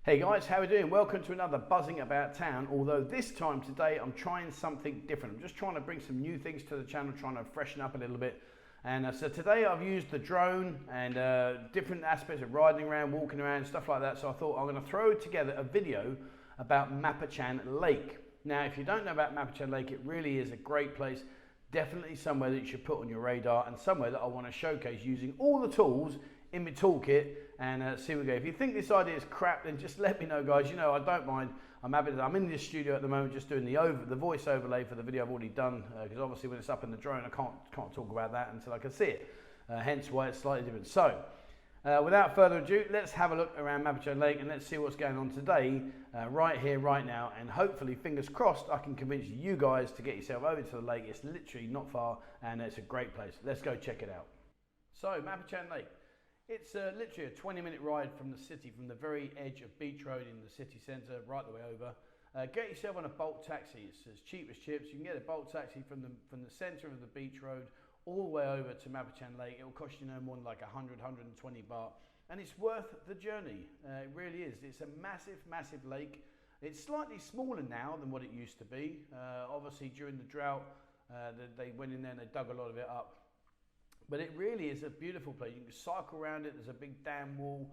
Hey guys, how are we doing? Welcome to another Buzzing About Town, although this time today I'm trying something different. I'm just trying to bring some new things to the channel, trying to freshen up a little bit. And so today I've used the drone and different aspects of riding around, walking around, stuff like that. So I thought I'm going to throw together a video about Mappachan Lake. Now, if you don't know about Mappachan Lake, it really is a great place. Definitely somewhere that you should put on your radar and somewhere that I want to showcase using all the tools in my toolkit and see where we go. If you think this idea is crap, then just let me know, guys. You know, I don't mind. I'm happy I'm in this studio at the moment just doing the voice overlay for the video I've already done, because obviously when it's up in the drone I can't talk about that until I can see it, hence why it's slightly different. So without further ado, let's have a look around Mappachan Lake and let's see what's going on today, right here, right now, and hopefully, fingers crossed, I can convince you guys to get yourself over to the lake. It's literally not far and it's a great place. Let's go check it out. So Mappachan Lake. It's literally a 20-minute ride from the city, from the very edge of Beach Road in the city centre, right the way over. Get yourself on a Bolt taxi. It's as cheap as chips. You can get a Bolt taxi from the centre of the Beach Road all the way over to Mappachan Lake. It will cost you no more than like 120 baht, and it's worth the journey. It really is. It's a massive, massive lake. It's slightly smaller now than what it used to be. Obviously, during the drought, they went in there and they dug a lot of it up. But it really is a beautiful place. You can cycle around it. There's a big dam wall,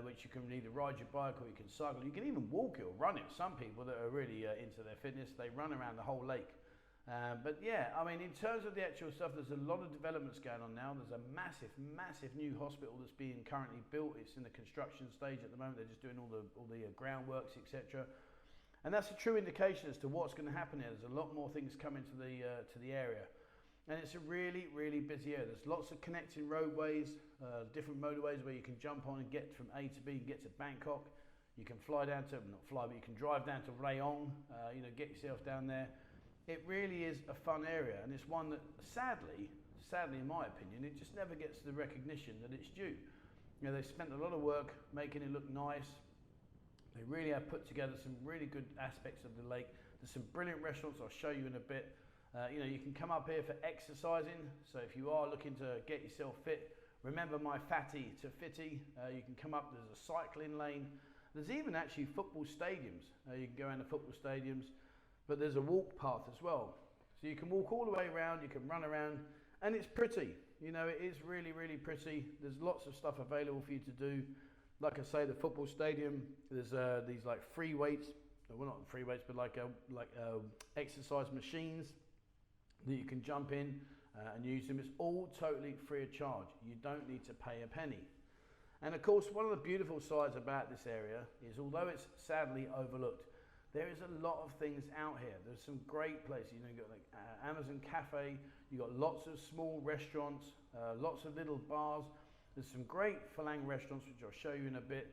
which you can either ride your bike or you can cycle. You can even walk it or run it. Some people that are really into their fitness, they run around the whole lake. But yeah, I mean, in terms of the actual stuff, there's a lot of developments going on now. There's a massive, massive new hospital that's being currently built. It's in the construction stage at the moment. They're just doing all the groundworks, etc. And that's a true indication as to what's going to happen here. There's a lot more things coming to the area. And it's a really, really busy area. There's lots of connecting roadways, different motorways where you can jump on and get from A to B and get to Bangkok. You can fly down to, not fly, but you can drive down to Rayong, get yourself down there. It really is a fun area, and it's one that sadly in my opinion, it just never gets the recognition that it's due. You know, they've spent a lot of work making it look nice. They really have put together some really good aspects of the lake. There's some brilliant restaurants I'll show you in a bit. You can come up here for exercising, so if you are looking to get yourself fit, remember my fatty to fitty. You can come up, there's a cycling lane. There's even actually football stadiums. You can go around the football stadiums, but there's a walk path as well. So you can walk all the way around, you can run around, and it's pretty. You know, it is really, really pretty. There's lots of stuff available for you to do. Like I say, the football stadium, there's these like free weights, well not free weights, but like exercise machines that you can jump in and use them. It's all totally free of charge. You don't need to pay a penny. And of course, one of the beautiful sides about this area is, although it's sadly overlooked, there is a lot of things out here. There's some great places. You know, you've got like Amazon Cafe, you've got lots of small restaurants, lots of little bars. There's some great Falang restaurants, which I'll show you in a bit.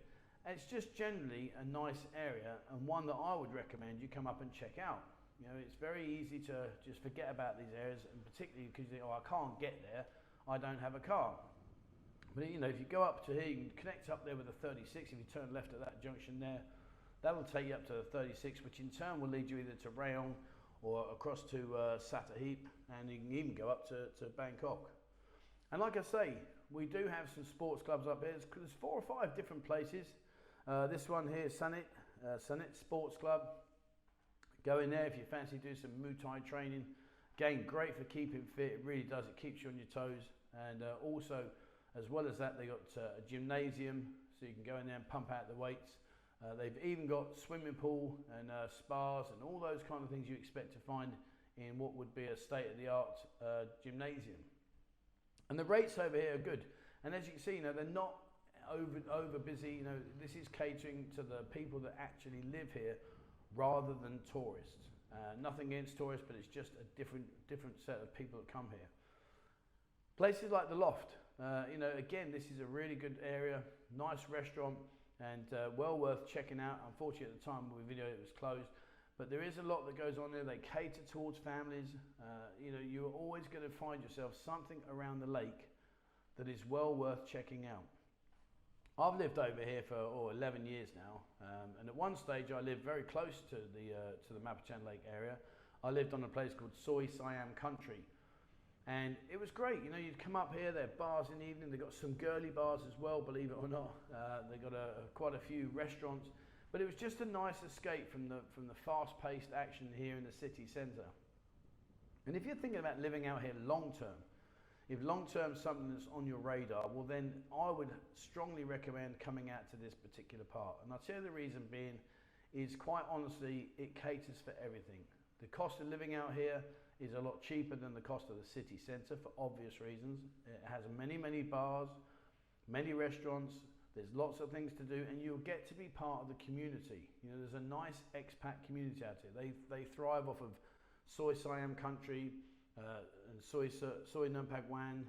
And it's just generally a nice area, and one that I would recommend you come up and check out. You know, it's very easy to just forget about these areas, and particularly because you think, oh, I can't get there, I don't have a car. But you know, if you go up to here, you can connect up there with the 36. If you turn left at that junction there, that'll take you up to the 36, which in turn will lead you either to Rayong or across to Sattahip, and you can even go up to Bangkok. And like I say, we do have some sports clubs up here. There's 4 or 5 different places. This one here is Sanit Sports Club. Go in there if you fancy do some Muay Thai training. Again, great for keeping fit. It really does. It keeps you on your toes. And also, as well as that, they got a gymnasium, so you can go in there and pump out the weights. They've even got swimming pool and spas and all those kind of things you expect to find in what would be a state-of-the-art gymnasium. And the rates over here are good. And as you can see, you know, they're not over busy. You know, this is catering to the people that actually live here, rather than tourists. Nothing against tourists, but it's just a different set of people that come here. Places like the Loft, you know, again, this is a really good area, nice restaurant, and well worth checking out. Unfortunately, at the time when we videoed it was closed, but there is a lot that goes on there. They cater towards families. You know, you're always going to find yourself something around the lake that is well worth checking out. I've lived over here for 11 years now, and at one stage I lived very close to the Mappachan Lake area. I lived on a place called Soi Siam Country, and it was great. You know, you'd come up here, there are bars in the evening, they've got some girly bars as well, believe it or not. They've got quite a few restaurants, But it was just a nice escape from the fast-paced action here in the city centre. And if you're thinking about living out here long term, if long term is something that's on your radar, well then I would strongly recommend coming out to this particular part. And I'll tell you the reason being is, quite honestly, it caters for everything. The cost of living out here is a lot cheaper than the cost of the city centre for obvious reasons. It has many bars, many restaurants, there's lots of things to do, and you'll get to be part of the community. You know, there's a nice expat community out here. They thrive off of Soy Siam country, and Soy Numpag Wan,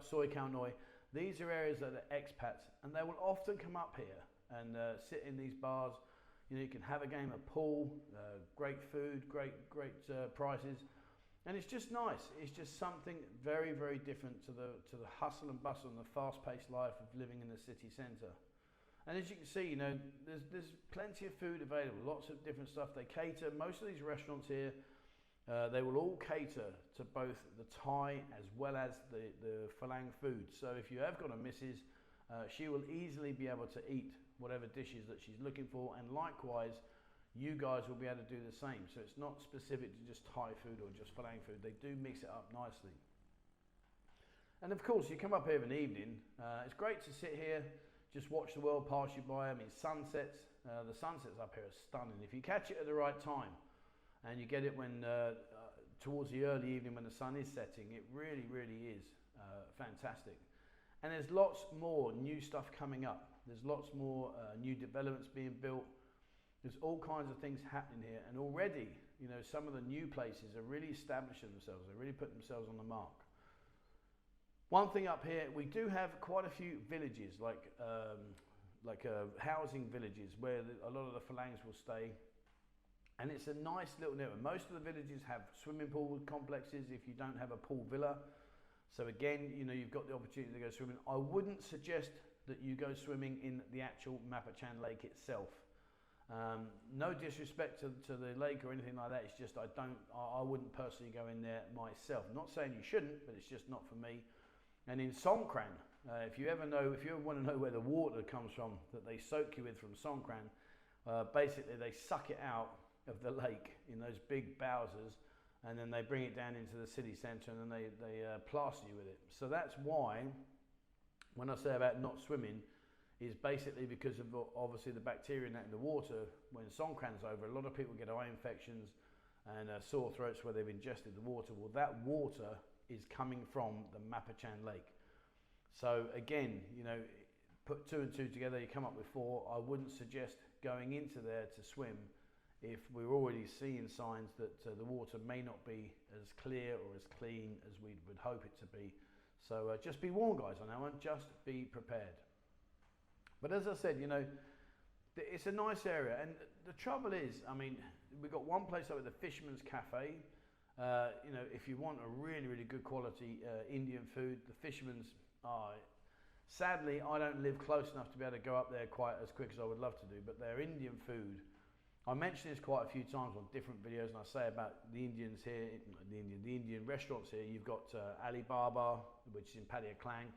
Soy Khao Noi. These are areas that are expats, and they will often come up here and sit in these bars. You know, you can have a game of pool, great food, great prices, and it's just nice. It's just something very different to the hustle and bustle and the fast-paced life of living in the city centre. And as you can see, you know, there's plenty of food available, lots of different stuff. They cater, most of these restaurants here, they will all cater to both the Thai as well as the Falang food. So if you have got a missus, she will easily be able to eat whatever dishes that she's looking for, and likewise, you guys will be able to do the same. So it's not specific to just Thai food or just Falang food. They do mix it up nicely. And of course, you come up here of an evening, it's great to sit here, just watch the world pass you by. I mean, sunsets, the sunsets up here are stunning. If you catch it at the right time, and you get it when towards the early evening when the sun is setting, it really is fantastic. And there's lots more new stuff coming up. There's lots more new developments being built. There's all kinds of things happening here, and already, you know, some of the new places are really establishing themselves. They're really putting themselves on the mark. One thing up here, we do have quite a few villages, like housing villages where a lot of the Falangs will stay. And it's a nice little network. Most of the villages have swimming pool complexes if you don't have a pool villa. So again, you know, you've got the opportunity to go swimming. I wouldn't suggest that you go swimming in the actual Mappachan Lake itself. No disrespect to the lake or anything like that. It's just I wouldn't personally go in there myself. I'm not saying you shouldn't, but it's just not for me. And in Songkran, if you ever want to know where the water comes from that they soak you with from Songkran, basically they suck it out of the lake in those big bowsers, and then they bring it down into the city centre, and then they plaster you with it. So that's why, when I say about not swimming, is basically because of obviously the bacteria in the water. When Songkran's over, a lot of people get eye infections and sore throats where they've ingested the water. Well, that water is coming from the Mappachan Lake. So again, you know, put 2 and 2 together, you come up with 4. I wouldn't suggest going into there to swim if we're already seeing signs that the water may not be as clear or as clean as we would hope it to be. So just be warned, guys, on that one. Just be prepared. But as I said, you know, it's a nice area, and the trouble is, I mean, we've got one place over the Fisherman's Cafe. You know, if you want a really good quality Indian food, the Fisherman's are. Sadly, I don't live close enough to be able to go up there quite as quick as I would love to do, but their Indian food, I mention this quite a few times on different videos, and I say about the Indians here, the Indian restaurants here. You've got Alibaba, which is in Pattaya City,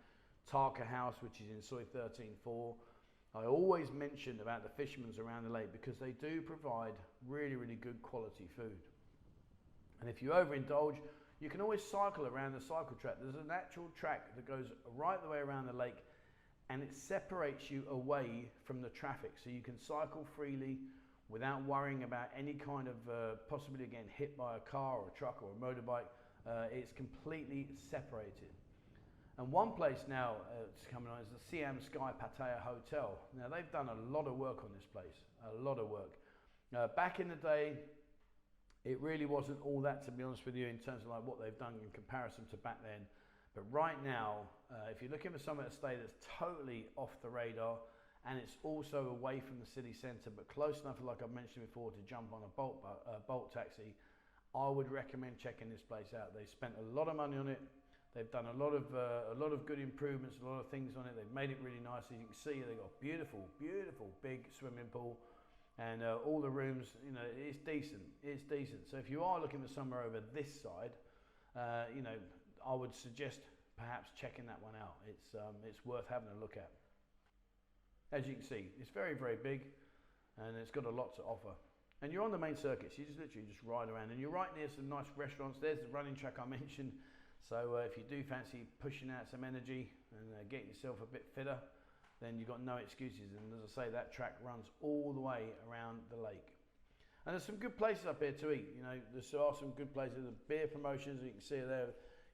Taka House, which is in Soi 13-4. I always mention about the Fisherman's around the lake because they do provide really good quality food. And if you overindulge, you can always cycle around the cycle track. There's an actual track that goes right the way around the lake, and it separates you away from the traffic, so you can cycle freely without worrying about any kind of possibly getting hit by a car or a truck or a motorbike. It's completely separated. And one place now that's coming on is the Siam Sky Pattaya Hotel. Now they've done a lot of work on this place, a lot of work. Back in the day, it really wasn't all that, to be honest with you, in terms of like what they've done in comparison to back then. But right now, if you're looking for somewhere to stay that's totally off the radar, and it's also away from the city centre, but close enough, like I've mentioned before, to jump on a Bolt taxi, I would recommend checking this place out. They've spent a lot of money on it. They've done a lot of good improvements, a lot of things on it. They've made it really nice. As you can see, they've got beautiful big swimming pool, and all the rooms, you know, it's decent. It's decent. So if you are looking for somewhere over this side, you know, I would suggest perhaps checking that one out. It's worth having a look at. as you can see, it's very, very big, and it's got a lot to offer. And you're on the main circuit, so you just literally just ride around, and you're right near some nice restaurants. There's the running track I mentioned. So if you do fancy pushing out some energy and getting yourself a bit fitter, then you've got no excuses. And as I say, that track runs all the way around the lake. And there's some good places up here to eat. You know, there are some good places. The beer promotions, you can see there.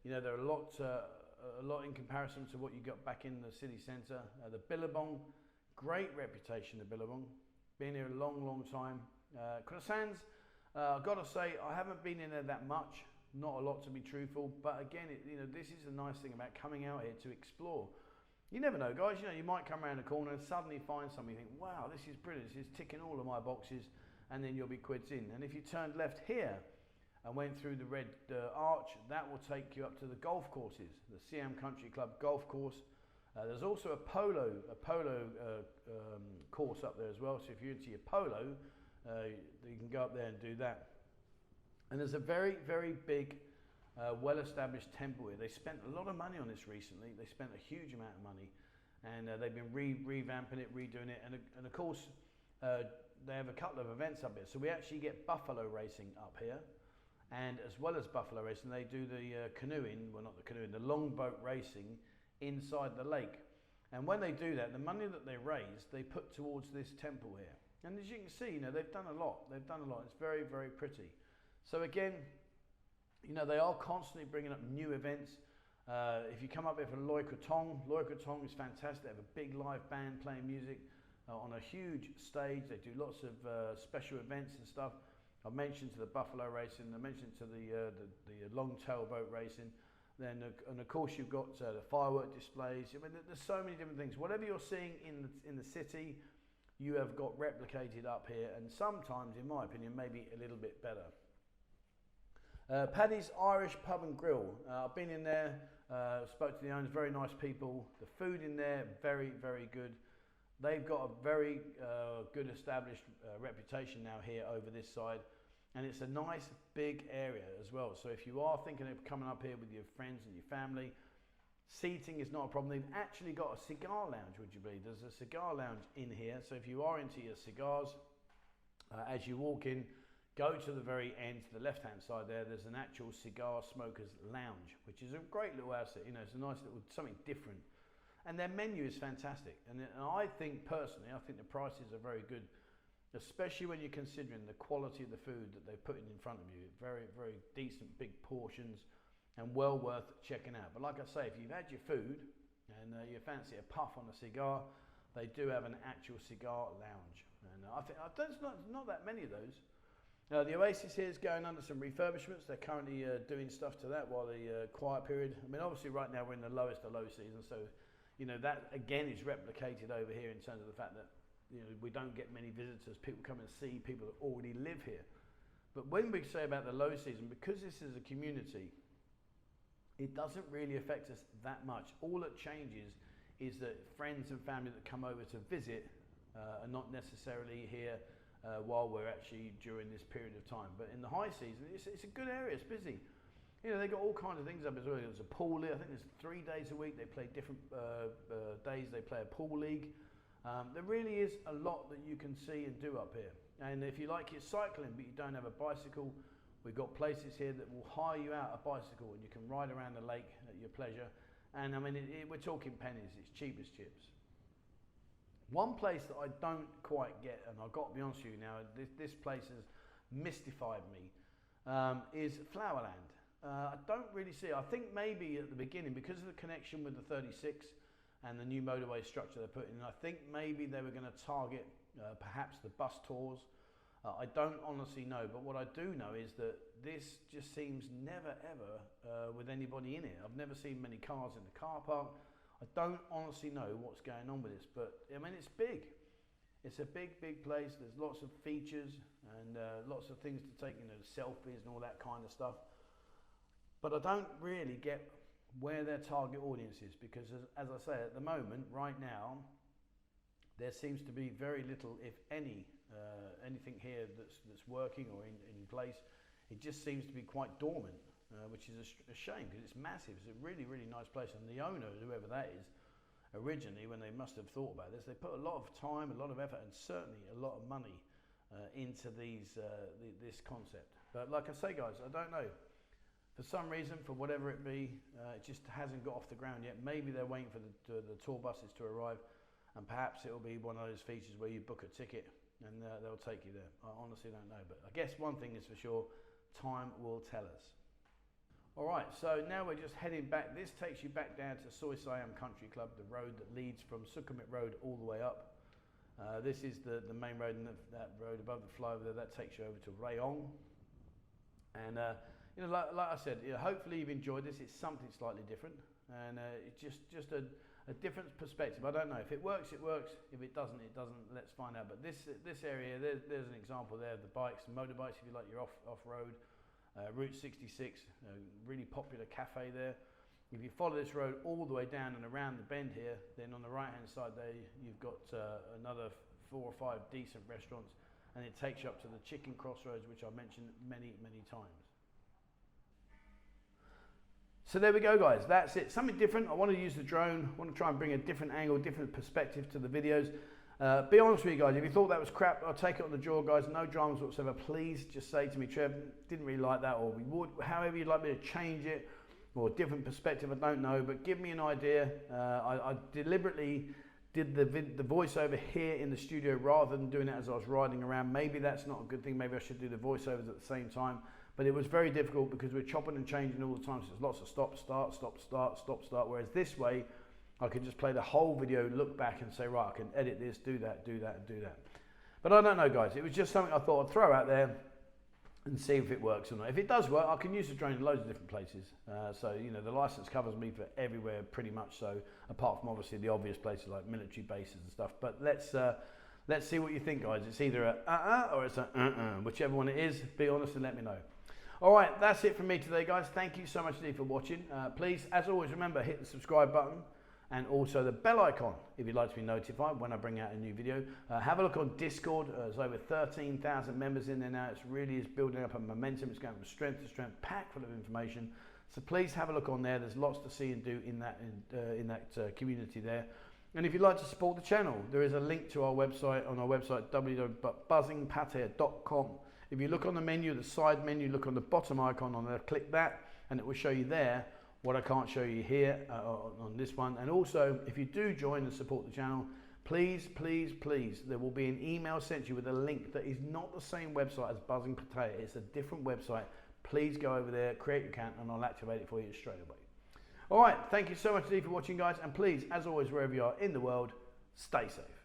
You know, there are a lot in comparison to what you got back in the city centre. The Billabong, great reputation. The Billabong, been here a long, long time. Croissants, I've got to say, I haven't been in there that much. Not a lot, to be truthful, but again, you know, this is the nice thing about coming out here to explore. You never know, guys. You know, you might come around the corner and suddenly find something. You think, wow, this is brilliant. This is ticking all of my boxes, and then you'll be quids in. And if you turned left here and went through the red arch, that will take you up to the golf courses, the Siam Country Club golf course. There's also a polo course up there as well. So if you're into your polo, you can go up there and do that. And there's a very, very big, well-established temple here. They spent a lot of money on this recently. They spent a huge amount of money, and they've been revamping it, redoing it. And of course, they have a couple of events up here. So we actually get buffalo racing up here, and as well as buffalo racing, they do the canoeing, well, not the canoeing, the longboat racing inside the lake. And when they do that, the money that they raise, they put towards this temple here. And as you can see, you know, they've done a lot. They've done a lot. It's very, very pretty. So again, you know, they are constantly bringing up new events. If you come up here for Loy Krathong is fantastic. They have a big live band playing music on a huge stage. They do lots of special events and stuff. I mentioned to the buffalo racing. I mentioned to the long tail boat racing. Then, and of course, you've got the firework displays. I mean, there's so many different things. Whatever you're seeing in the city, you have got replicated up here, and sometimes, in my opinion, maybe a little bit better. Paddy's Irish Pub and Grill. I've been in there, spoke to the owners, very nice people. The food in there, very, very good. They've got a very good established reputation now here over this side, and it's a nice big area as well. So if you are thinking of coming up here with your friends and your family, seating is not a problem. They've actually got a cigar lounge, would you believe? There's a cigar lounge in here. So if you are into your cigars, as you walk in, go to the very end, to the left-hand side there, there's an actual cigar smokers lounge, which is a great little asset. You know, it's a nice little, something different. And their menu is fantastic. And I think, personally, I think the prices are very good, especially when you're considering the quality of the food that they're putting in front of you. Very, very decent, big portions, and well worth checking out. But like I say, if you've had your food and you fancy a puff on a cigar, they do have an actual cigar lounge. And I think there's not that many of those. The Oasis here is going under some refurbishments. They're currently doing stuff to that while the quiet period. I mean, obviously right now we're in the lowest of low season, so you know that again is replicated over here in terms of the fact that you know we don't get many visitors. People come and see people that already live here. But when we say about the low season, because this is a community, it doesn't really affect us that much. All that changes is that friends and family that come over to visit are not necessarily here while we're actually during this period of time. But in the high season, it's a good area, it's busy. You know, they've got all kinds of things up as well. There's a pool league. I think there's 3 days a week. They play different days. They play a pool league. There really is a lot that you can see and do up here. And if you like your cycling, but you don't have a bicycle, we've got places here that will hire you out a bicycle and you can ride around the lake at your pleasure. And I mean, we're talking pennies. It's cheap as chips. One place that I don't quite get, and I've got to be honest with you now, this place has mystified me, is Flowerland. I don't really see it. I think maybe at the beginning, because of the connection with the 36 and the new motorway structure they're putting in, I think maybe they were going to target perhaps the bus tours. I don't honestly know, but what I do know is that this just seems never ever with anybody in it. I've never seen many cars in the car park. I don't honestly know what's going on with this, but I mean, it's big. It's a big, big place. There's lots of features and lots of things to take, you know, selfies and all that kind of stuff. But I don't really get where their target audience is, because as I say, at the moment, right now, there seems to be very little, if any, anything here that's working or in place. It just seems to be quite dormant. Which is a shame, because it's massive. It's a really, really nice place, and the owner, whoever that is, originally, when they must have thought about this, they put a lot of time, a lot of effort, and certainly a lot of money into this concept. But like I say, guys, I don't know. For some reason, for whatever it be, it just hasn't got off the ground yet. Maybe they're waiting for the tour buses to arrive, and perhaps it'll be one of those features where you book a ticket and they'll take you there. I honestly don't know, but I guess one thing is for sure, time will tell us. All right, so now we're just heading back. This takes you back down to Soy Siam Country Club, the road that leads from Sukhumvit Road all the way up. This is the main road, and that road above the flyover there, that takes you over to Rayong. And you know, like I said, you know, hopefully you've enjoyed this. It's something slightly different, and it's just a different perspective. I don't know, if it works, it works. If it doesn't, it doesn't. Let's find out. But this area, there's an example there of the bikes and motorbikes, if you like your off-road. Route 66, really popular cafe there. If you follow this road all the way down and around the bend here, then on the right hand side there you've got another 4 or 5 decent restaurants, and it takes you up to the chicken crossroads, which I've mentioned many times. So there we go, guys, that's it. Something different. I want to use the drone, I want to try and bring a different angle, different perspective to the videos. Be honest with you guys, if you thought that was crap, I'll take it on the jaw, guys, no dramas whatsoever. Please just say to me, Trev, didn't really like that, or we would, however you'd like me to change it, or a different perspective, I don't know, but give me an idea. I deliberately did the voiceover here in the studio rather than doing it as I was riding around. Maybe that's not a good thing, maybe I should do the voiceovers at the same time, but it was very difficult because we're chopping and changing all the time, so there's lots of stop, start, stop, start, stop, start, whereas this way, I can just play the whole video, look back and say, right, I can edit this, do that, do that, and do that. But I don't know, guys. It was just something I thought I'd throw out there and see if it works or not. If it does work, I can use the drone in loads of different places. So, you know, the license covers me for everywhere pretty much, so apart from obviously the obvious places like military bases and stuff. But let's see what you think, guys. It's either a or it's a whichever one it is, be honest and let me know. All right, that's it from me today, guys. Thank you so much indeed for watching. Please, as always, remember, hit the subscribe button and also the bell icon if you'd like to be notified when I bring out a new video. Have a look on Discord. There's over 13,000 members in there now. It really is building up a momentum. It's going from strength to strength, packed full of information. So please have a look on there. There's lots to see and do in that community there. And if you'd like to support the channel, there is a link to our website on our website, www.buzzingpattaya.com. If you look on the menu, the side menu, look on the bottom icon on there, click that, and it will show you there what I can't show you here on this one. And also, if you do join and support the channel, please, please, please, there will be an email sent to you with a link that is not the same website as Buzzing Pattaya. It's a different website. Please go over there, create your account, and I'll activate it for you straight away. All right, thank you so much indeed for watching, guys. And please, as always, wherever you are in the world, stay safe.